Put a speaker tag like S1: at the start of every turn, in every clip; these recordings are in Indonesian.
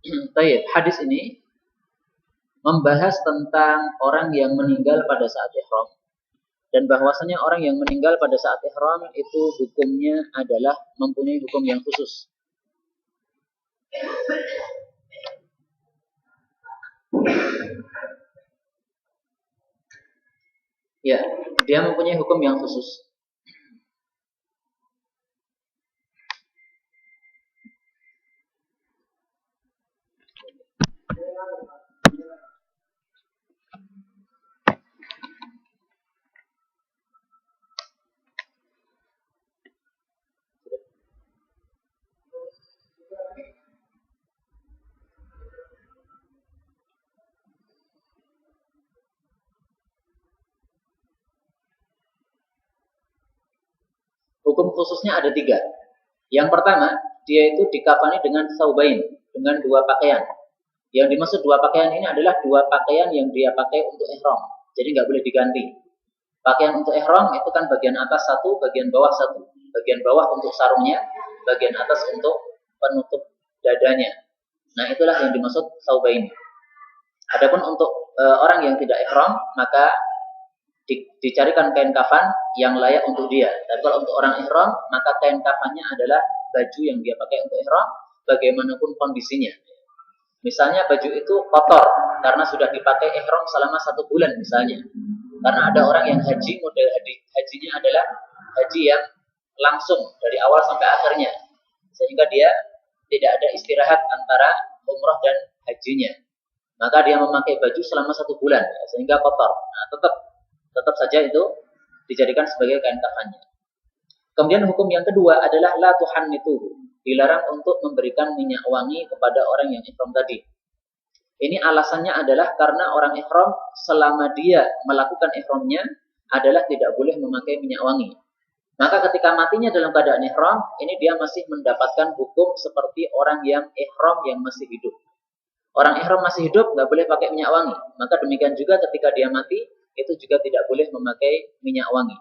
S1: Baik, hadis ini membahas tentang orang yang meninggal pada saat ihram, dan bahwasanya orang yang meninggal pada saat ihram itu hukumnya adalah mempunyai hukum yang khusus. Ya, dia mempunyai hukum yang khusus. Hukum khususnya ada 3. Yang pertama, dia itu dikafani dengan saubain, dengan 2 pakaian. Yang dimaksud 2 pakaian ini adalah 2 pakaian yang dia pakai untuk ihram. Jadi nggak boleh diganti. Pakaian untuk ihram itu kan bagian atas 1, bagian bawah 1. Bagian bawah untuk sarungnya, bagian atas untuk penutup dadanya. Nah, itulah yang dimaksud saubain. Adapun untuk orang yang tidak ihram, maka dicarikan kain kafan yang layak untuk dia. Dan kalau untuk orang ihram, maka kain kafannya adalah baju yang dia pakai untuk ihram, bagaimanapun kondisinya. Misalnya baju itu kotor karena sudah dipakai ihram selama 1 bulan misalnya. Karena ada orang yang haji, model hajinya adalah haji yang langsung dari awal sampai akhirnya, sehingga dia tidak ada istirahat antara umrah dan hajinya. Maka dia memakai baju selama 1 bulan sehingga kotor. Nah, tetap saja itu dijadikan sebagai kain kafannya. Kemudian hukum yang kedua adalah la tuhannituhu, dilarang untuk memberikan minyak wangi kepada orang yang ihram tadi. Ini alasannya adalah karena orang ihram selama dia melakukan ihramnya adalah tidak boleh memakai minyak wangi. Maka ketika matinya dalam keadaan ihram, ini dia masih mendapatkan hukum seperti orang yang ihram yang masih hidup. Orang ihram masih hidup nggak boleh pakai minyak wangi. Maka demikian juga ketika dia mati, itu juga tidak boleh memakai minyak wangi.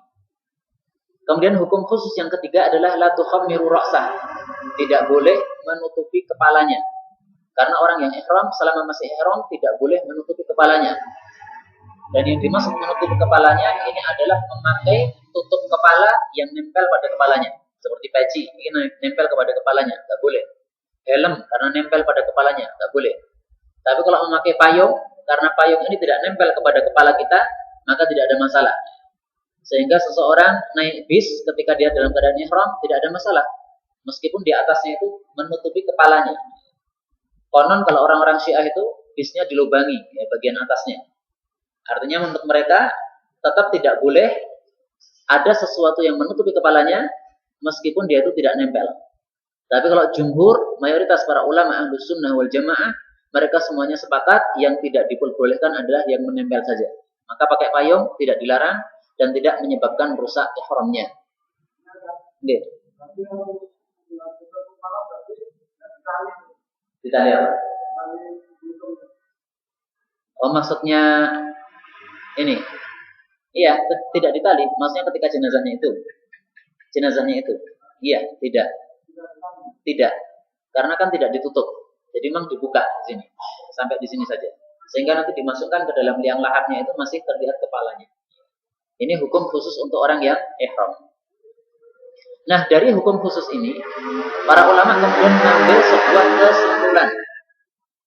S1: Kemudian hukum khusus yang ketiga adalah la tukhammiru ra'sah. Tidak boleh menutupi kepalanya. Karena orang yang ihram selama masih ihram tidak boleh menutupi kepalanya. Dan yang dimaksud menutupi kepalanya ini adalah memakai tutup kepala yang nempel pada kepalanya. Seperti peci, ini nempel kepada kepalanya, nggak boleh. Helm karena nempel pada kepalanya, nggak boleh. Tapi kalau memakai payung, karena payung ini tidak nempel kepada kepala kita, maka tidak ada masalah. Sehingga seseorang naik bis ketika dia dalam keadaan ihram tidak ada masalah, meskipun di atasnya itu menutupi kepalanya. Konon kalau orang-orang Syiah itu bisnya dilubangi ya, bagian atasnya. Artinya menurut mereka tetap tidak boleh ada sesuatu yang menutupi kepalanya meskipun dia itu tidak nempel. Tapi kalau jumhur, mayoritas para ulama Ahlus Sunnah wal Jamaah, mereka semuanya sepakat yang tidak diperbolehkan adalah yang menempel saja. Maka pakai payung tidak dilarang dan tidak menyebabkan rusak ihramnya. Gitu. Ditali apa? Oh, maksudnya ini. Iya, tidak ditali. Maksudnya ketika jenazahnya itu. Iya, tidak. Tidak. Karena kan tidak ditutup. Jadi memang dibuka di sini. Sampai di sini saja. Sehingga nanti dimasukkan ke dalam liang lahatnya itu masih terlihat kepalanya. Ini hukum khusus untuk orang yang ihram. Nah, dari hukum khusus ini, para ulama kemudian mengambil sebuah kesimpulan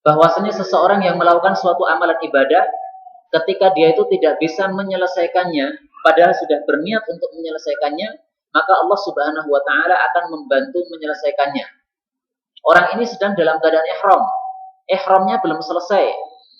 S1: bahwasanya seseorang yang melakukan suatu amalan ibadah, ketika dia itu tidak bisa menyelesaikannya, padahal sudah berniat untuk menyelesaikannya, maka Allah Subhanahu wa Ta'ala akan membantu menyelesaikannya. Orang ini sedang dalam keadaan ihram, ihramnya belum selesai,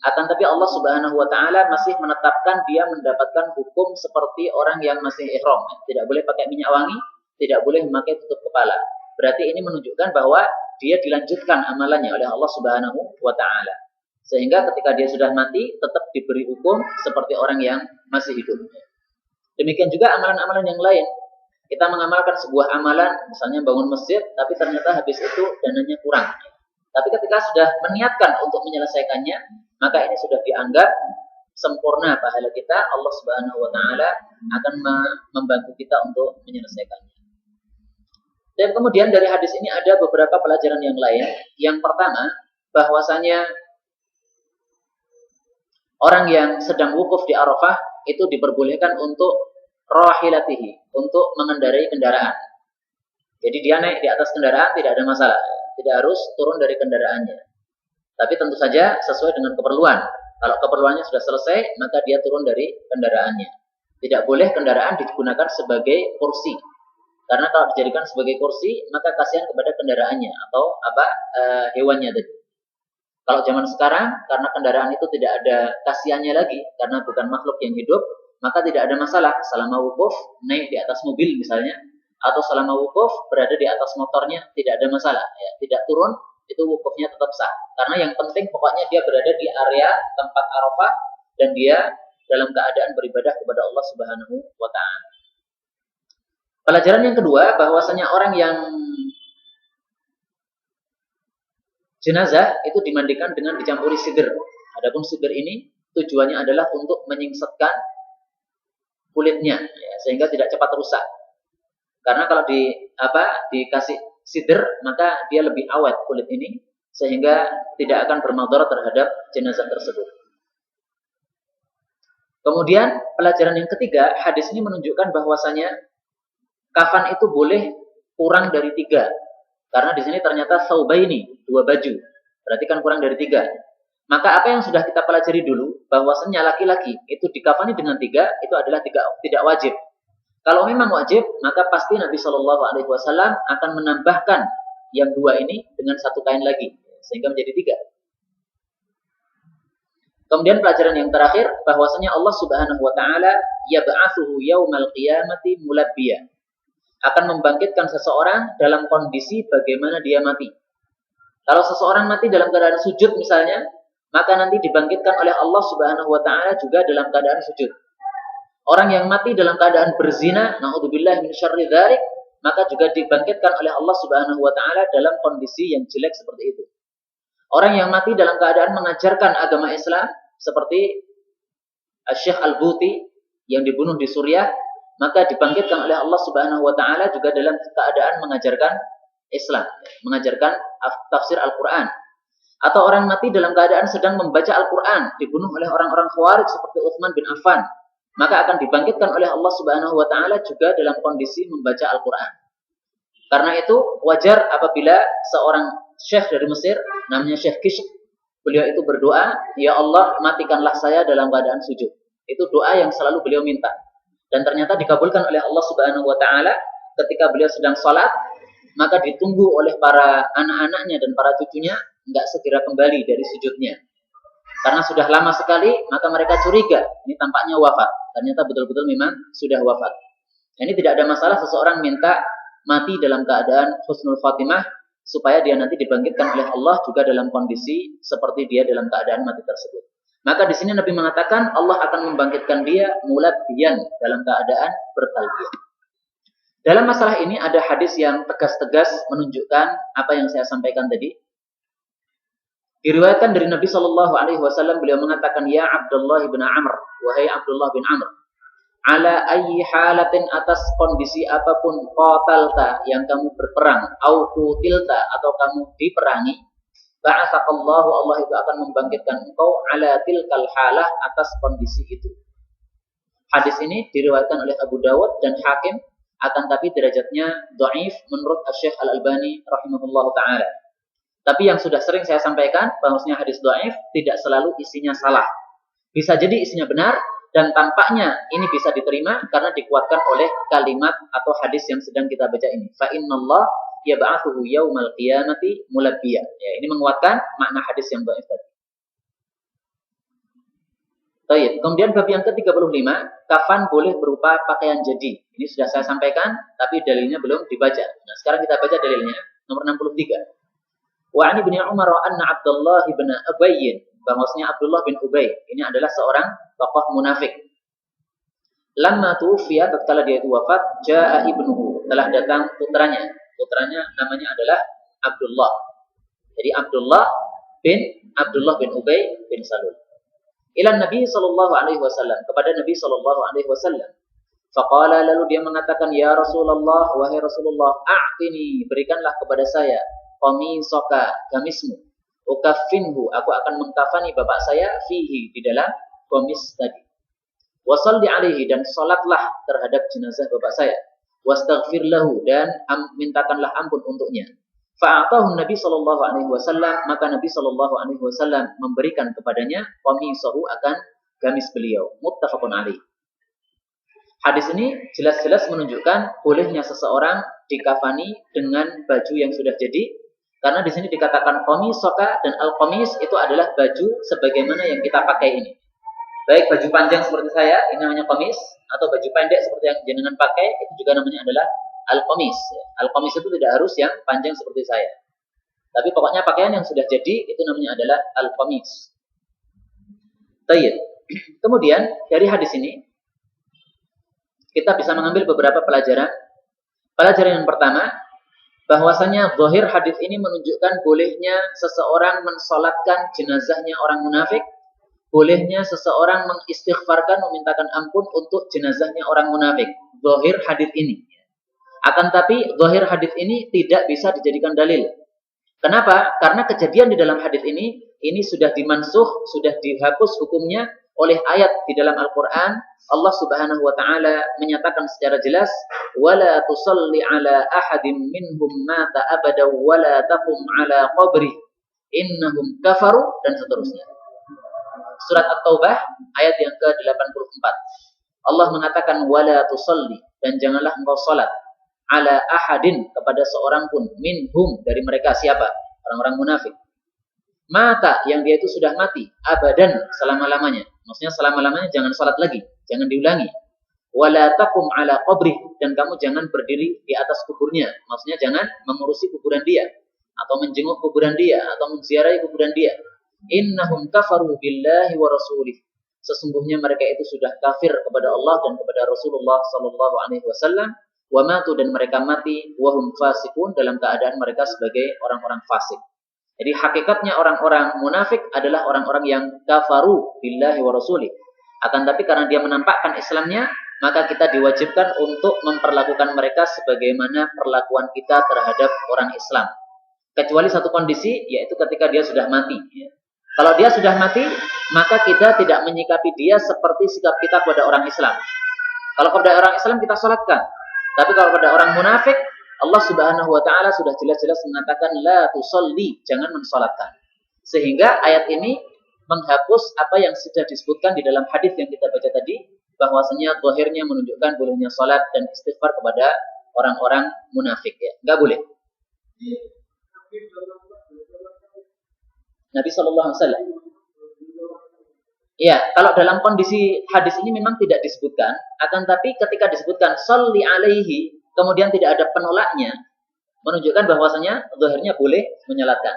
S1: akan tapi Allah Subhanahu wa Ta'ala masih menetapkan dia mendapatkan hukum seperti orang yang masih ihram. Tidak boleh pakai minyak wangi, tidak boleh memakai tutup kepala. Berarti ini menunjukkan bahwa dia dilanjutkan amalannya oleh Allah Subhanahu wa Ta'ala. Sehingga ketika dia sudah mati, tetap diberi hukum seperti orang yang masih hidup. Demikian juga amalan-amalan yang lain. Kita mengamalkan sebuah amalan, misalnya bangun masjid, tapi ternyata habis itu dananya kurang. Tapi ketika sudah meniatkan untuk menyelesaikannya, maka ini sudah dianggap sempurna pahala kita. Allah Subhanahu wa Ta'ala akan membantu kita untuk menyelesaikannya. Dan kemudian dari hadis ini ada beberapa pelajaran yang lain. Yang pertama, bahwasanya orang yang sedang wukuf di Arafah itu diperbolehkan untuk rahilatihi, untuk mengendarai kendaraan. Jadi dia naik di atas kendaraan tidak ada masalah, tidak harus turun dari kendaraannya. Tapi tentu saja sesuai dengan keperluan. Kalau keperluannya sudah selesai, maka dia turun dari kendaraannya. Tidak boleh kendaraan digunakan sebagai kursi. Karena kalau dijadikan sebagai kursi, maka kasihan kepada kendaraannya atau hewannya tadi. Kalau zaman sekarang, karena kendaraan itu tidak ada kasihannya lagi, karena bukan makhluk yang hidup, maka tidak ada masalah selama wukuf naik di atas mobil misalnya, atau selama wukuf berada di atas motornya, tidak ada masalah. Ya, tidak turun, itu wukufnya tetap sah. Karena yang penting pokoknya dia berada di area tempat Arafah dan dia dalam keadaan beribadah kepada Allah Subhanahu wa Ta'ala. Pelajaran yang kedua, bahwasanya orang yang jenazah itu dimandikan dengan dicampuri sidr. Adapun sidr ini tujuannya adalah untuk menyingsetkan kulitnya, ya, sehingga tidak cepat rusak. Karena kalau dikasih sidr, maka dia lebih awet kulit ini, sehingga tidak akan bermadarat terhadap jenazah tersebut. Kemudian pelajaran yang ketiga, hadis ini menunjukkan bahwasanya kafan itu boleh kurang dari 3. Karena di sini ternyata saubaini, 2 baju. Berarti kan kurang dari 3. Maka apa yang sudah kita pelajari dulu, bahwasanya laki-laki itu dikafani dengan 3, itu adalah tidak wajib. Kalau memang wajib, maka pasti Nabi Shallallahu Alaihi Wasallam akan menambahkan yang 2 ini dengan 1 kain lagi, sehingga menjadi 3. Kemudian pelajaran yang terakhir, bahwasanya Allah Subhanahu Wa Taala yab'atsuhu yaumal qiyamati mulabbiya, akan membangkitkan seseorang dalam kondisi bagaimana dia mati. Kalau seseorang mati dalam keadaan sujud misalnya, maka nanti dibangkitkan oleh Allah Subhanahu Wa Taala juga dalam keadaan sujud. Orang yang mati dalam keadaan berzina, na'udzubillah min syarri dzalik, maka juga dibangkitkan oleh Allah Subhanahu Wa Taala dalam kondisi yang jelek seperti itu. Orang yang mati dalam keadaan mengajarkan agama Islam, seperti Syekh Al-Buti yang dibunuh di Suriah, maka dibangkitkan oleh Allah Subhanahu Wa Taala juga dalam keadaan mengajarkan Islam, mengajarkan tafsir Al-Quran. Atau orang mati dalam keadaan sedang membaca Al-Quran, dibunuh oleh orang-orang Khawarij seperti Utsman bin Affan, maka akan dibangkitkan oleh Allah Subhanahu Wa Taala juga dalam kondisi membaca Al-Quran. Karena itu wajar apabila seorang syekh dari Mesir, namanya Syekh Kishk, beliau itu berdoa, ya Allah matikanlah saya dalam keadaan sujud. Itu doa yang selalu beliau minta. Dan ternyata dikabulkan oleh Allah Subhanahu Wa Taala ketika beliau sedang sholat, maka ditunggu oleh para anak-anaknya dan para cucunya nggak segera kembali dari sujudnya. Karena sudah lama sekali, maka mereka curiga, ini tampaknya wafat. Ternyata betul-betul memang sudah wafat. Ini tidak ada masalah seseorang minta mati dalam keadaan husnul khatimah, supaya dia nanti dibangkitkan oleh Allah juga dalam kondisi seperti dia dalam keadaan mati tersebut. Maka di sini Nabi mengatakan Allah akan membangkitkan dia mulabbiyan, dalam keadaan bertalbiyah. Dalam masalah ini ada hadis yang tegas-tegas menunjukkan apa yang saya sampaikan tadi. Diriwayatkan dari Nabi Shallallahu Alaihi Wasallam, beliau mengatakan, ya Abdullah bin Amr, wahai Abdullah bin Amr, ala ayyi halatin, atas kondisi apapun, qatalta, yang kamu berperang, au qutilta, atau kamu diperangi, ba'atsakallahu, Allah itu akan membangkitkan engkau ala tilkal halah, atas kondisi itu. Hadis ini diriwayatkan oleh Abu Dawud dan Hakim, akan tapi derajatnya dhaif menurut Syekh Al-Albani rahimahullahu taala. Tapi yang sudah sering saya sampaikan, bahwasanya hadis dhaif tidak selalu isinya salah. Bisa jadi isinya benar, dan tampaknya ini bisa diterima karena dikuatkan oleh kalimat atau hadis yang sedang kita baca ini. Fa innallah yab'atsuhu yaumal qiyamati mulabbiya. Ya, ini menguatkan makna hadis yang dhaif tadi. Baik, kemudian bab yang ke-35, kafan boleh berupa pakaian jadi. Ini sudah saya sampaikan, tapi dalilnya belum dibaca. Nah, sekarang kita baca dalilnya, nomor 63. Wa 'an Ibnu Umar anna Abdullah bin Ubay, bahwasanya Abdullah bin Ubay ini adalah seorang tokoh munafik. Lamma tuwfiya, tatkala dia itu wafat, jaa ibnuhu, telah datang putranya. Putranya namanya adalah Abdullah. Jadi Abdullah bin Ubay bin Salul. Ila Nabi sallallahu alaihi wasallam, kepada Nabi sallallahu alaihi wasallam. Faqala, lalu dia mengatakan, ya Rasulullah, wahai Rasulullah, a'tini, berikanlah kepada saya qamisaka, gamismu, ukaffinhu, aku akan mengkafani bapak saya fihi, di dalam komis tadi. Wasalli alaihi, dan salatlah terhadap jenazah bapak saya. Wastaghfir lahu, dan mintakanlah ampun untuknya. Fa'atahu Nabi sallallahu alaihi wasallam, maka Nabi sallallahu alaihi wasallam memberikan kepadanya qamisahu, akan gamis beliau. Muttafaqun alaih. Hadis ini jelas-jelas menunjukkan bolehnya seseorang dikafani dengan baju yang sudah jadi, karena di sini dikatakan qamisaka, dan al-qamis itu adalah baju sebagaimana yang kita pakai ini. Baik baju panjang seperti saya, ini namanya qamis, atau baju pendek seperti yang jenengan pakai, itu juga namanya adalah al-qamis. Al-qamis itu tidak harus yang panjang seperti saya. Tapi pokoknya pakaian yang sudah jadi, itu namanya adalah al-qamis. Tayyib. Kemudian, dari hadis ini, kita bisa mengambil beberapa pelajaran. Pelajaran yang pertama, bahwasanya zahir hadis ini menunjukkan bolehnya seseorang mensolatkan jenazahnya orang munafik, bolehnya seseorang mengistighfarkan, memintakan ampun untuk jenazahnya orang munafik. Zahir hadis ini. Akan tapi zahir hadis ini tidak bisa dijadikan dalil. Kenapa? Karena kejadian di dalam hadis ini sudah dimansuh, sudah dihapus hukumnya oleh ayat di dalam Al-Quran. Allah Subhanahu wa taala menyatakan secara jelas, "Wala tusalli ala ahadin minhum mata abada wala taqum ala qabri innahum kafaru," dan seterusnya. Surat At-Taubah ayat yang ke-84. Allah mengatakan wala tusalli, dan janganlah engkau salat ala ahadin, kepada seorang pun, minhum, dari mereka. Siapa? Orang-orang munafik. Mata, yang dia itu sudah mati, abadan, selama-lamanya. Maksudnya selama-lamanya jangan salat lagi, jangan diulangi. Wala taqum ala qabri, dan kamu jangan berdiri di atas kuburnya. Maksudnya jangan mengurusi kuburan dia, atau menjenguk kuburan dia, atau menziarahi kuburan dia. Innahum kafaru billahi wa rasulih. Sesungguhnya mereka itu sudah kafir kepada Allah dan kepada Rasulullah sallallahu alaihi wasallam. Wa matu, dan mereka mati, wa hum fasikun, dalam keadaan mereka sebagai orang-orang fasik. Jadi hakikatnya orang-orang munafik adalah orang-orang yang kafaru billahi wa rasulih. Akan tapi karena dia menampakkan Islamnya, maka kita diwajibkan untuk memperlakukan mereka sebagaimana perlakuan kita terhadap orang Islam. Kecuali satu kondisi, yaitu ketika dia sudah mati. Kalau dia sudah mati, maka kita tidak menyikapi dia seperti sikap kita kepada orang Islam. Kalau kepada orang Islam kita salatkan. Tapi kalau kepada orang munafik, Allah Subhanahu wa taala sudah jelas-jelas mengatakan la tusalli, jangan mensalatkan. Sehingga ayat ini menghapus apa yang sudah disebutkan di dalam hadis yang kita baca tadi, bahwasanya zahirnya menunjukkan bolehnya salat dan istighfar kepada orang-orang munafik, ya. Enggak boleh. Nabi sallallahu alaihi wasallam. Ya, kalau dalam kondisi hadis ini memang tidak disebutkan, akan tapi ketika disebutkan sholli alaihi, kemudian tidak ada penolaknya, menunjukkan bahwasanya zahirnya boleh menyalatkan.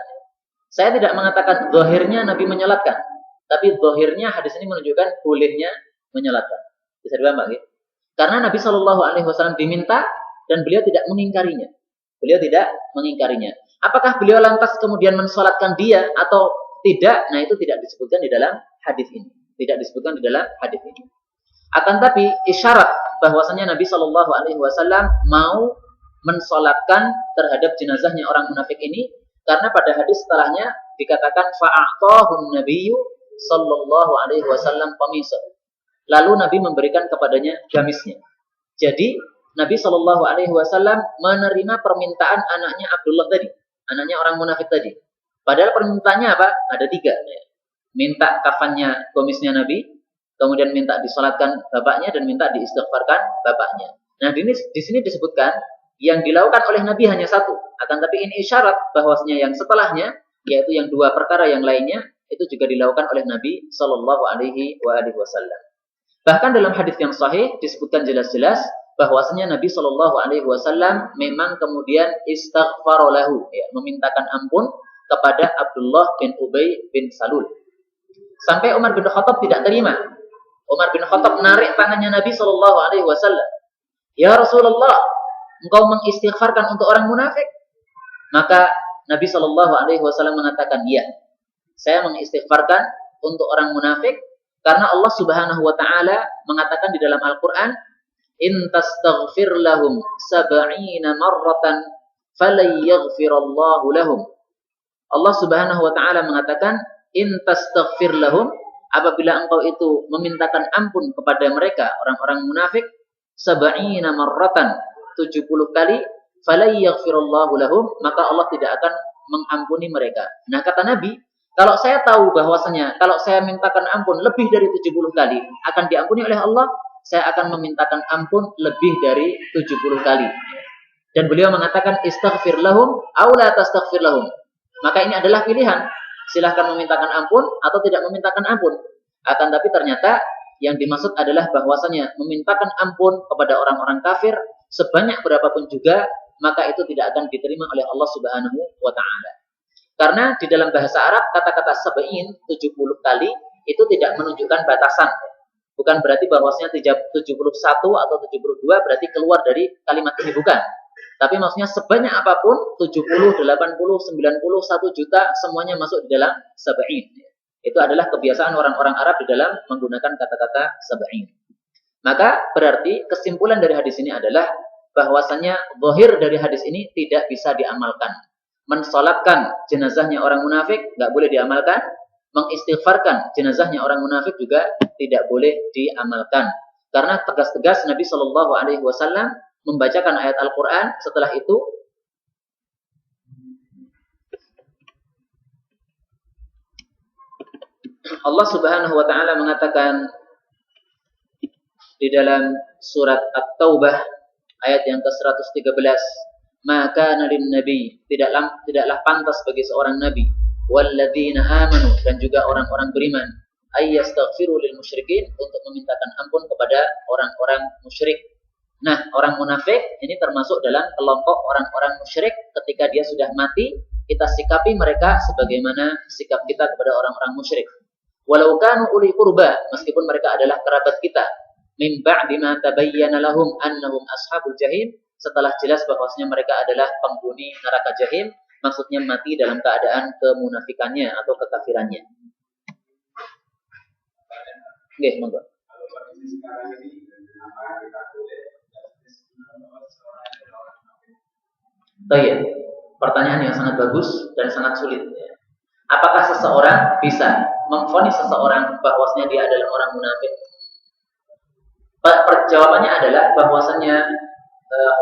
S1: Saya tidak mengatakan zahirnya Nabi menyalatkan, tapi zahirnya hadis ini menunjukkan bolehnya menyalatkan. Bisa dipahami, gitu? Karena Nabi Shallallahu alaihi wasallam diminta dan beliau tidak mengingkarinya. Beliau tidak mengingkarinya. Apakah beliau lantas kemudian mensalatkan dia atau tidak? Nah, itu tidak disebutkan di dalam hadis ini. Tidak disebutkan di dalam hadis ini. Akan tapi isyarat bahwasanya Nabi Shallallahu alaihi wasallam mau mensalatkan terhadap jenazahnya orang munafik ini, karena pada hadis setelahnya dikatakan fa'atahun nabiyyu sallallahu alaihi wasallam qamisa. Lalu Nabi memberikan kepadanya gamisnya. Jadi Nabi Shallallahu alaihi wasallam menerima permintaan anaknya Abdullah tadi, anaknya orang munafik tadi. Padahal permintaannya apa? Ada 3. Minta kafannya, komisnya Nabi, kemudian minta disolatkan bapaknya, dan minta diistighfarkan bapaknya. Nah, di sini disebutkan yang dilakukan oleh Nabi hanya 1. Akan tapi ini isyarat bahwasanya yang setelahnya, yaitu yang 2 perkara yang lainnya, itu juga dilakukan oleh Nabi Shallallahu alaihi wasallam. Bahkan dalam hadis yang sahih disebutkan jelas-jelas bahwasanya Nabi Shallallahu alaihi wasallam memang kemudian istighfar lahu, ya, memintakan ampun kepada Abdullah bin Ubay bin Salul. Sampai Umar bin Khattab tidak terima. Umar bin Khattab menarik tangannya Nabi Shallallahu alaihi wasallam. Ya Rasulullah, engkau mengistighfarkan untuk orang munafik? Maka Nabi Shallallahu alaihi wasallam mengatakan, "Ya, saya mengistighfarkan untuk orang munafik karena Allah Subhanahu wa taala mengatakan di dalam Al-Qur'an, in tastaghfir lahum 70 marratan falan yaghfirallahu lahum." Allah Subhanahu wa taala mengatakan, "In tastaghfir lahum," apabila engkau itu memintakan ampun kepada mereka orang-orang munafik, sab'ina marratan, 70 kali, falan yaghfirullahu lahum, maka Allah tidak akan mengampuni mereka. Nah, kata Nabi, kalau saya tahu bahwasanya kalau saya mintakan ampun lebih dari 70 kali akan diampuni oleh Allah, saya akan memintakan ampun lebih dari 70 kali. Dan beliau mengatakan, istaghfir lahum aw la tastaghfir lahum. Maka ini adalah pilihan. Silahkan memintakan ampun atau tidak memintakan ampun. Akan tapi ternyata yang dimaksud adalah bahwasanya memintakan ampun kepada orang-orang kafir sebanyak berapapun juga, maka itu tidak akan diterima oleh Allah Subhanahu wa taala. Karena di dalam bahasa Arab kata-kata sab'in 70 kali itu tidak menunjukkan batasan. Bukan berarti bahwasanya 71 atau 72 berarti keluar dari kalimat ini, bukan. Tapi maksudnya sebanyak apapun, 70, 80, 90, 1 juta, semuanya masuk di dalam sab'in. Itu adalah kebiasaan orang-orang Arab di dalam menggunakan kata-kata sab'in. Maka berarti kesimpulan dari hadis ini adalah bahwasanya zahir dari hadis ini tidak bisa diamalkan. Mensolatkan jenazahnya orang munafik nggak boleh diamalkan. Mengistighfarkan jenazahnya orang munafik juga tidak boleh diamalkan. Karena tegas-tegas Nabi Shallallahu Alaihi Wasallam membacakan ayat Al-Quran, setelah itu Allah Subhanahu wa taala mengatakan di dalam surat At-Taubah ayat yang ke-113, maka nalin nabi, tidaklah pantas bagi seorang nabi, walladzina amanu, dan juga orang-orang beriman, ayyastaghfiru lil musyrikin, untuk memintakan ampun kepada orang-orang musyrik. Nah, orang munafik ini termasuk dalam kelompok orang-orang musyrik. Ketika dia sudah mati, kita sikapi mereka sebagaimana sikap kita kepada orang-orang musyrik. Walau kanu uli qurba, meskipun mereka adalah kerabat kita, min ba'di ma tabayyana lahum annahum ashabul jahim, setelah jelas bahwasanya mereka adalah penghuni neraka jahim, maksudnya mati dalam keadaan kemunafikannya atau kekafirannya. Nggih, monggo. Baik, pertanyaan yang sangat bagus dan sangat sulit. Apakah seseorang bisa memvonis seseorang bahwasanya dia adalah orang munafik? Jawabannya adalah bahwasanya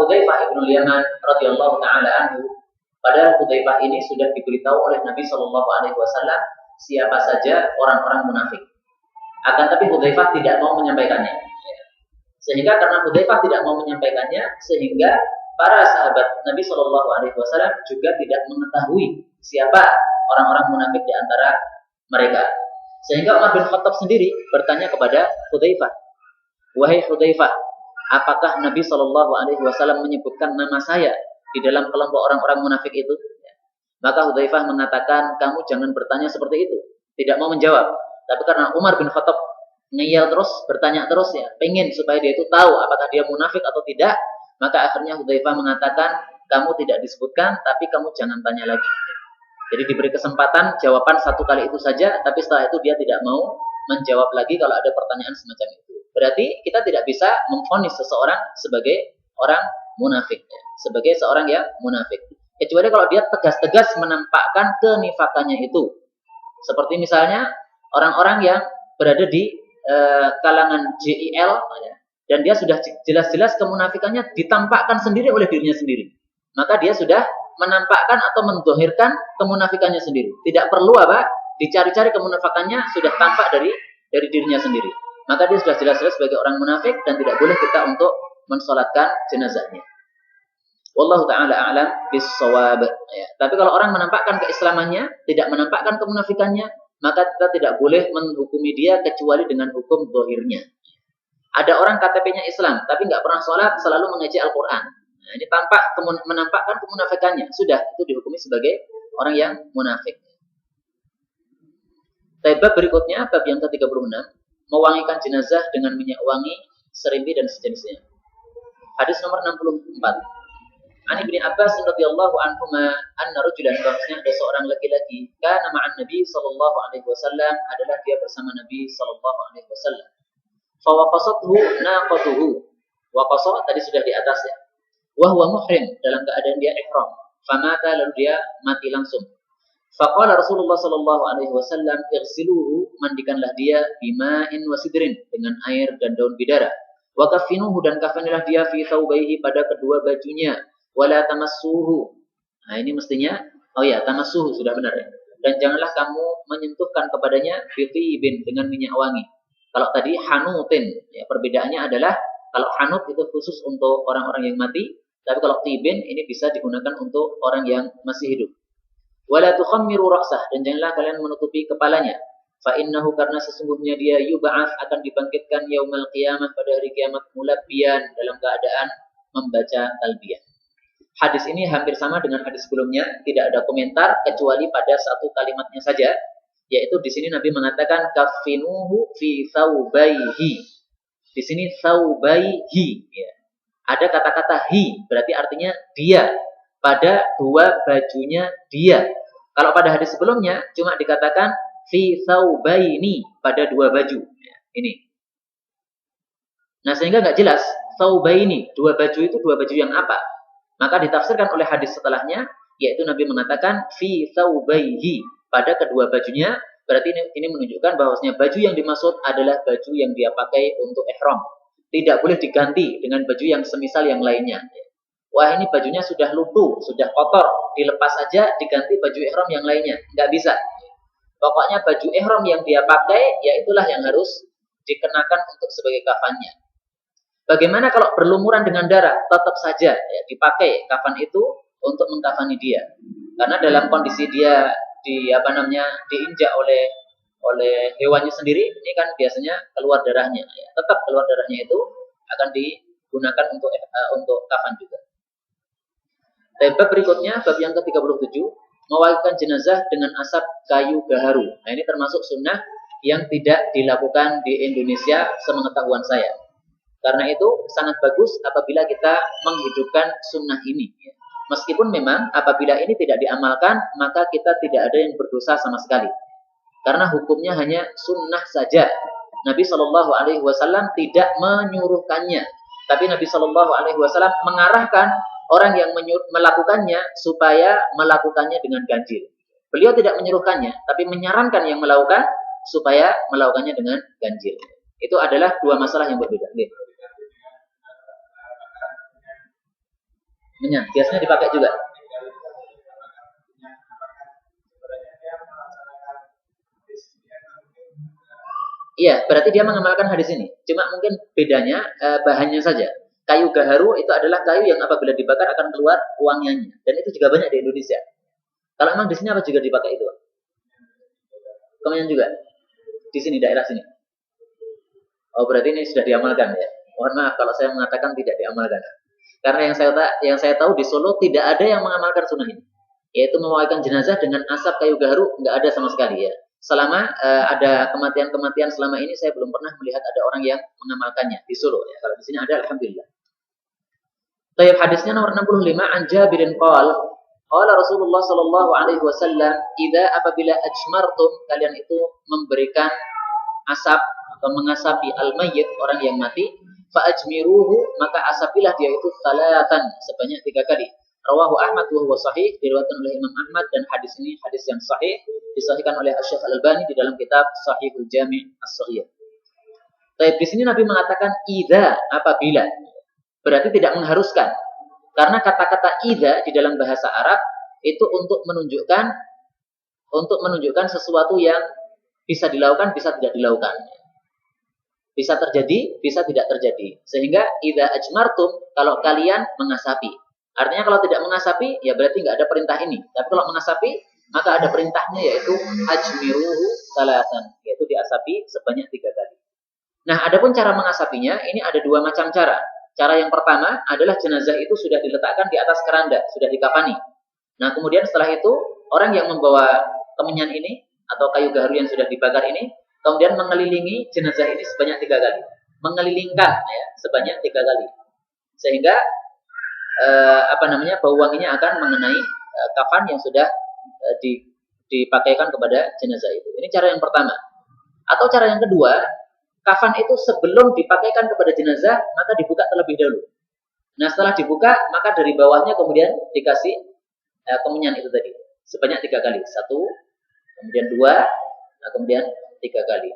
S1: Hudzaifah ibn Yaman radhiyallahu taala anhu, padahal Hudzaifah ini sudah diberitahu oleh Nabi Shallallahu Alaihi Wasallam siapa saja orang-orang munafik. Akan tapi Hudzaifah tidak mau menyampaikannya. Sehingga karena Hudzaifah tidak mau menyampaikannya, sehingga para sahabat Nabi Shallallahu Alaihi Wasallam juga tidak mengetahui siapa orang-orang munafik di antara mereka. Sehingga Umar bin Khattab sendiri bertanya kepada Hudzaifah, wahai Hudzaifah, apakah Nabi Shallallahu Alaihi Wasallam menyebutkan nama saya di dalam kelompok orang-orang munafik itu? Maka Hudzaifah mengatakan, kamu jangan bertanya seperti itu. Tidak mau menjawab. Tapi karena Umar bin Khattab ngeyel terus, bertanya terus, ya, pengen supaya dia itu tahu apakah dia munafik atau tidak, maka akhirnya Hudzaifah mengatakan, kamu tidak disebutkan, tapi kamu jangan tanya lagi. Jadi diberi kesempatan jawaban satu kali itu saja, tapi setelah itu dia tidak mau menjawab lagi kalau ada pertanyaan semacam itu. Berarti kita tidak bisa memvonis seseorang sebagai orang munafik, ya, sebagai seorang yang munafik. Kecuali kalau dia tegas-tegas menampakkan kenifakannya itu. Seperti misalnya orang-orang yang berada di kalangan JIL, ya, dan dia sudah jelas-jelas kemunafikannya ditampakkan sendiri oleh dirinya sendiri. Maka dia sudah menampakkan atau mendohirkan kemunafikannya sendiri. Tidak perlu dicari-cari kemunafikannya, sudah tampak dari dirinya sendiri. Maka dia sudah jelas-jelas sebagai orang munafik dan tidak boleh kita untuk mensolatkan jenazahnya. Wallahu ta'ala a'lam bis-shawab. Ya. Tapi kalau orang menampakkan keislamannya, tidak menampakkan kemunafikannya, maka kita tidak boleh menghukumi dia kecuali dengan hukum zahirnya. Ada orang KTP-nya Islam, tapi nggak pernah sholat, selalu mengaji Al-Quran. Nah, ini menampakkan kemunafikannya. Sudah, itu dihukumi sebagai orang yang munafik. Bab berikutnya, bab yang ke-36, mewangikan jenazah dengan minyak wangi, serimpi, dan sejenisnya. Hadis nomor 64. An Ibnu Abbas radhiyallahu anhuma anna rajulan, bahwasanya ada seorang laki-laki, kana ma'an Nabi sallallahu alaihi wasallam, adalah dia bersama Nabi sallallahu alaihi wasallam. Fa waqasathu naqatuhu. Waqasa tadi sudah di atas, ya. Wa huwa muhrim, dalam keadaan dia ihram. Famata, lalu dia mati langsung. Faqala Rasulullah sallallahu alaihi wasallam, "Irsiluhu, mandikanlah dia bima'in wasidrin, dengan air dan daun bidara. Wa kaffinuhu, dan kafanilah dia fi thawbaihi, pada kedua bajunya. Wala tamassuhu." Nah, ini mestinya tamassuhu sudah benar ya. Dan janganlah kamu menyentuhkan kepadanya bitibin, dengan minyak wangi. Kalau tadi hanutin, ya, perbedaannya adalah kalau hanut itu khusus untuk orang-orang yang mati, tapi kalau tibin ini bisa digunakan untuk orang yang masih hidup. Wala tukhammiru ra'sah, dan janganlah kalian menutupi kepalanya. Fa innahu, karena sesungguhnya dia yub'ats, akan dibangkitkan yaumul qiyamah, pada hari kiamat, mulabbiyan, dalam keadaan membaca talbiyah. Hadis ini hampir sama dengan hadis sebelumnya, tidak ada komentar kecuali pada satu kalimatnya saja, yaitu di sini Nabi mengatakan kaffinuhu fi thawbaihi. Di sini thawbaihi, ya. Ada kata-kata hi, berarti artinya dia, pada dua bajunya dia. Kalau pada hadis sebelumnya cuma dikatakan fi thawbaini, pada dua baju. Ya, ini. Nah, sehingga nggak jelas thawbaini, dua baju itu dua baju yang apa? Maka ditafsirkan oleh hadis setelahnya, yaitu Nabi mengatakan fi thawbaihi, pada kedua bajunya. Berarti ini menunjukkan bahwasanya baju yang dimaksud adalah baju yang dia pakai untuk ihram. Tidak boleh diganti dengan baju yang semisal yang lainnya. Wah, ini bajunya sudah lutuh, sudah kotor, dilepas saja diganti baju ihram yang lainnya. Nggak bisa. Pokoknya baju ihram yang dia pakai, ya itulah yang harus dikenakan untuk sebagai kafannya. Bagaimana kalau berlumuran dengan darah? Tetap saja ya, dipakai kafan itu untuk mengkafani dia. Karena dalam kondisi dia diinjak oleh hewannya sendiri, ini kan biasanya keluar darahnya. Ya. Tetap keluar darahnya itu akan digunakan untuk kafan juga. Bab berikutnya, bab yang ke-37, mewakikan jenazah dengan asap kayu gaharu. Nah, ini termasuk sunnah yang tidak dilakukan di Indonesia sepengetahuan saya. Karena itu sangat bagus apabila kita menghidupkan sunnah ini. Meskipun memang apabila ini tidak diamalkan, maka kita tidak ada yang berdosa sama sekali. Karena hukumnya hanya sunnah saja. Nabi Shallallahu Alaihi Wasallam tidak menyuruhkannya, tapi Nabi Shallallahu Alaihi Wasallam mengarahkan orang yang melakukannya supaya melakukannya dengan ganjil. Beliau tidak menyuruhkannya, tapi menyarankan yang melakukan supaya melakukannya dengan ganjil. Itu adalah dua masalah yang berbeda. Biasanya dipakai juga. Iya, berarti dia mengamalkan hadis ini. Cuma mungkin bedanya bahannya saja. Kayu gaharu itu adalah kayu yang apabila dibakar akan keluar wangiannya. Dan itu juga banyak di Indonesia. Kalau memang di sini apa juga dipakai itu? Kemudian juga di sini, daerah sini. Oh, berarti ini sudah diamalkan ya. Mohon maaf kalau saya mengatakan tidak diamalkan. Karena yang saya tahu di Solo tidak ada yang mengamalkan sunnah ini. Yaitu mewakikan jenazah dengan asap kayu gaharu, nggak ada sama sekali ya. Selama ada kematian-kematian selama ini saya belum pernah melihat ada orang yang mengamalkannya di Solo ya. Kalau di sini ada, alhamdulillah. Tayyib, hadisnya nomor 65, an Jabirin qala Rasulullah sallallahu alaihi wasallam, "Idza apabila ajmartum, kalian itu memberikan asap atau mengasapi al-mayyit, orang yang mati, fa ajmiruhu, maka asapilah dia itu salatan, sebanyak 3 kali." Rawahu Ahmad wa huwa sahih, diriwayatkan oleh Imam Ahmad, dan hadis ini hadis yang sahih, disahihkan oleh Asy-Syaikh Al-Albani di dalam kitab Sahihul Jami' As-Shaghir. Tapi di sini Nabi mengatakan idza, apabila. Berarti tidak mengharuskan. Karena kata-kata idza di dalam bahasa Arab itu untuk menunjukkan sesuatu yang bisa dilakukan, bisa tidak dilakukan. Bisa terjadi, bisa tidak terjadi. Sehingga idza ajmartum, kalau kalian mengasapi. Artinya kalau tidak mengasapi, ya berarti nggak ada perintah ini. Tapi kalau mengasapi, maka ada perintahnya, yaitu ajmiruhu salatan, yaitu diasapi sebanyak 3 kali. Nah, adapun cara mengasapinya, ini ada 2 macam cara. Cara yang pertama adalah jenazah itu sudah diletakkan di atas keranda, sudah dikafani. Nah, kemudian setelah itu, orang yang membawa kemenyan ini, atau kayu gaharu yang sudah dibakar ini, kemudian mengelilingi jenazah ini sebanyak 3 kali. Mengelilingkan ya, sebanyak 3 kali. Sehingga bau wanginya akan mengenai kafan yang sudah dipakaikan kepada jenazah itu. Ini cara yang pertama. Atau cara yang kedua, kafan itu sebelum dipakaikan kepada jenazah, maka dibuka terlebih dahulu. Nah, setelah dibuka, maka dari bawahnya kemudian dikasih kemenyan itu tadi. sebanyak 3 kali. 1, kemudian 2, nah kemudian 3 kali.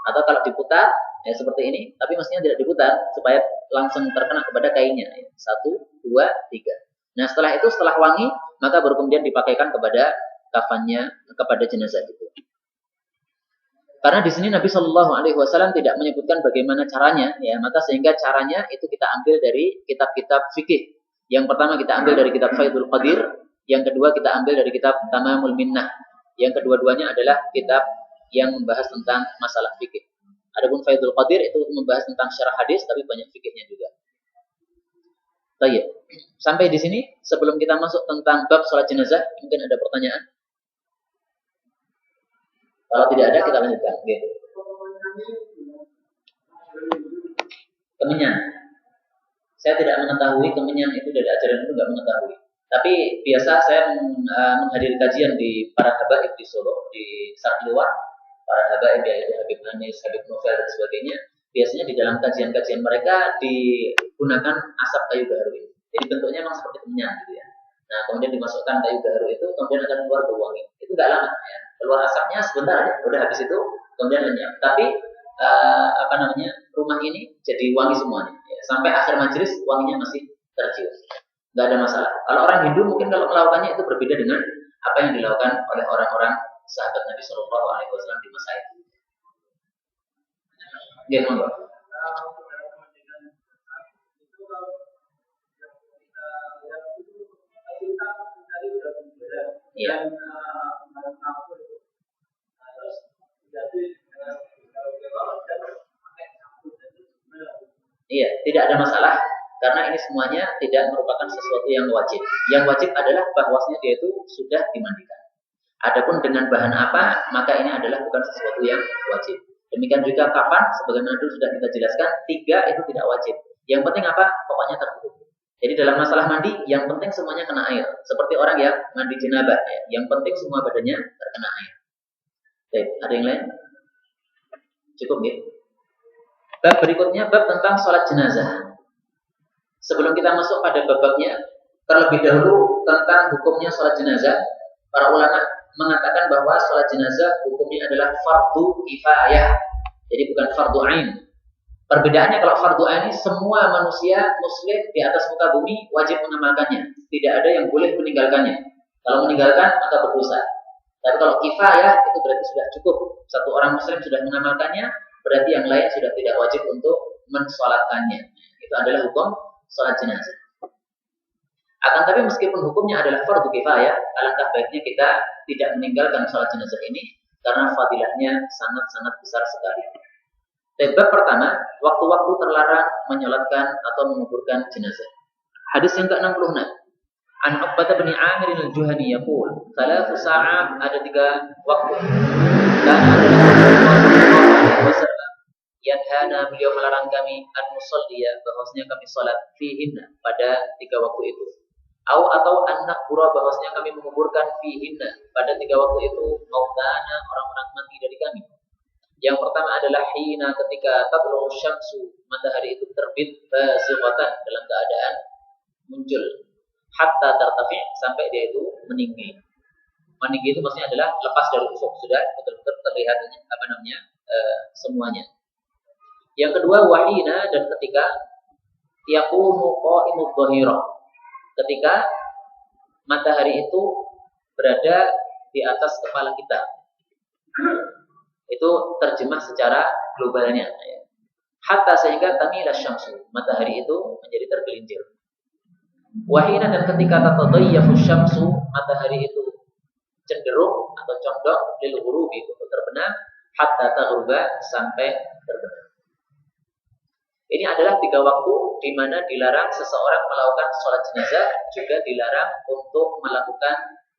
S1: Atau kalau diputar ya seperti ini, tapi mestinya tidak diputar supaya langsung terkena kepada kainnya. 1, 2, 3. Nah setelah itu, setelah wangi, maka baru kemudian dipakaikan kepada kafannya, kepada jenazah itu. Karena di sini Nabi Shallallahu Alaihi Wasallam tidak menyebutkan bagaimana caranya, ya, maka sehingga caranya itu kita ambil dari kitab-kitab fikih. Yang pertama kita ambil dari kitab Faidul Qadir, yang kedua kita ambil dari kitab Tamamul Minnah. Yang kedua-duanya adalah kitab yang membahas tentang masalah fikih. Adapun Faidul Qadir itu membahas tentang syarah hadis, tapi banyak fikihnya juga. Baik, sampai di sini sebelum kita masuk tentang bab sholat jenazah, mungkin ada pertanyaan? Kalau tidak ada, kita lanjutkan. Okay. Kemenyan. Saya tidak mengetahui kemenyan itu dari ajaran itu, nggak mengetahui. Tapi biasa saya menghadiri kajian di para habaib di Solo, di Sarkliwa, para habaib yaitu Habib Anis, Habib Novel dan sebagainya. Biasanya di dalam kajian-kajian mereka digunakan asap kayu gaharu ini. Jadi bentuknya memang seperti kemenyan gitu ya. Nah, kemudian dimasukkan kayu gaharu itu, kemudian akan keluar bau wangi. Itu nggak lama ya. Keluar asapnya sebentar aja, udah habis itu kemudian lenyap. Tapi rumah ini jadi wangi semuanya. Ya. Sampai akhir majelis wanginya masih tercium. Nggak ada masalah. Kalau orang Hindu mungkin kalau melakukannya itu berbeda dengan apa yang dilakukan oleh orang-orang sahabat Nabi Shallallahu Alaihi Wasallam di masa itu. Ya, monggo. Iya. Iya, tidak ada masalah karena ini semuanya tidak merupakan sesuatu yang wajib. Yang wajib adalah bahwasanya dia itu sudah dimandikan. Adapun dengan bahan apa, maka ini adalah bukan sesuatu yang wajib. Demikian juga kafan, sebagaimana dulu sudah kita jelaskan, 3 itu tidak wajib. Yang penting apa? Pokoknya tertutup. Jadi dalam masalah mandi, yang penting semuanya kena air. Seperti orang yang mandi jenabah, ya. Yang penting semua badannya terkena air. Baik, ada yang lain? Cukup ya? Bab berikutnya, bab tentang sholat jenazah. Sebelum kita masuk pada bab-babnya, terlebih dahulu tentang hukumnya sholat jenazah. Para ulama mengatakan bahwa sholat jenazah hukumnya adalah fardu kifayah. Jadi bukan fardu ain. Perbedaannya kalau fardu ain ini semua manusia muslim di atas muka bumi wajib mengamalkannya. Tidak ada yang boleh meninggalkannya. Kalau meninggalkan maka berdosa. Tapi kalau kifayah itu berarti sudah cukup. Satu orang muslim sudah mengamalkannya, berarti yang lain sudah tidak wajib untuk mensolatkannya. Itu adalah hukum sholat jenazah. Akan tapi meskipun hukumnya adalah fardu kifayah, alangkah baiknya kita tidak meninggalkan sholat jenazah ini karena fadilahnya sangat-sangat besar sekali. Bab pertama, waktu-waktu terlarang menyolatkan atau menguburkan jenazah. Hadis yang ke-66. An Uqbah bin Amir al-Juhani yaqul, 3 sa'at, ada 3 waktu. Dan Yadhana, beliau melarang kami an-musalliya, bahwasanya kami salat fihinna, pada 3 waktu itu. Atau anak pura, bahwasanya kami menguburkan fihinna, pada 3 waktu itu, mautana, orang-orang mati dari kami. Yang pertama adalah hina, ketika tatlu syamsu, matahari itu terbit, bazighatan, dalam keadaan muncul, hatta tartafi, sampai dia itu meninggi. Meninggi itu maksudnya adalah lepas dari ufuk, sudah betul-betul terlihat semuanya. Yang kedua wahina, dan ketika yaqumu qa'imud dhahirah, ketika matahari itu berada di atas kepala kita. Itu terjemah secara globalnya. Hatta, sehingga tamila syamsu, matahari itu menjadi tergelincir. Wahina, dan ketika tatadayyafu syamsu, matahari itu cenderung atau condong lil ghurubi, untuk terbenam, hatta taghruba, sampai terbenam. Ini adalah 3 waktu di mana dilarang seseorang melakukan sholat jenazah, juga dilarang untuk melakukan